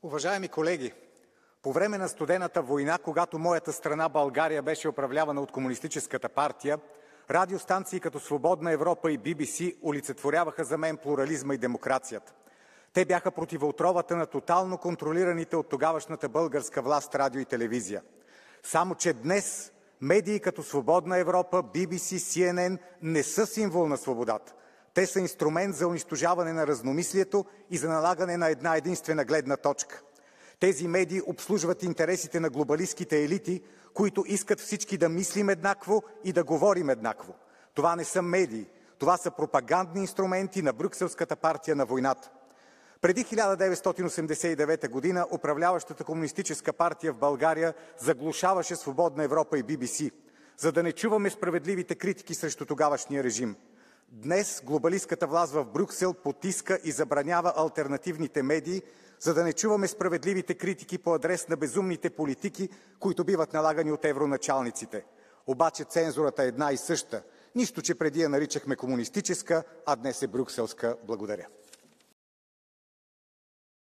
Уважаеми колеги, по време на студената война, когато моята страна България беше управлявана от Комунистическата партия, радиостанции като Свободна Европа и BBC олицетворяваха за мен плурализма и демокрацията. Те бяха противоотровата на тотално контролираните от тогавашната българска власт радио и телевизия. Само че днес медии като Свободна Европа, BBC, CNN не са символ на свободата. Те са инструмент за унищожаване на разномислието и за налагане на една единствена гледна точка. Тези медии обслужват интересите на глобалистките елити, които искат всички да мислим еднакво и да говорим еднакво. Това не са медии, това са пропагандни инструменти на Брюкселската партия на войната. Преди 1989 година управляващата комунистическа партия в България заглушаваше Свободна Европа и BBC, за да не чуваме справедливите критики срещу тогавашния режим. Днес глобалистката власт в Брюксел потиска и забранява алтернативните медии, за да не чуваме справедливите критики по адрес на безумните политики, които биват налагани от евроначалниците. Обаче цензурата е една и съща. Нищо, че преди я наричахме комунистическа, а днес е брюкселска. Благодаря.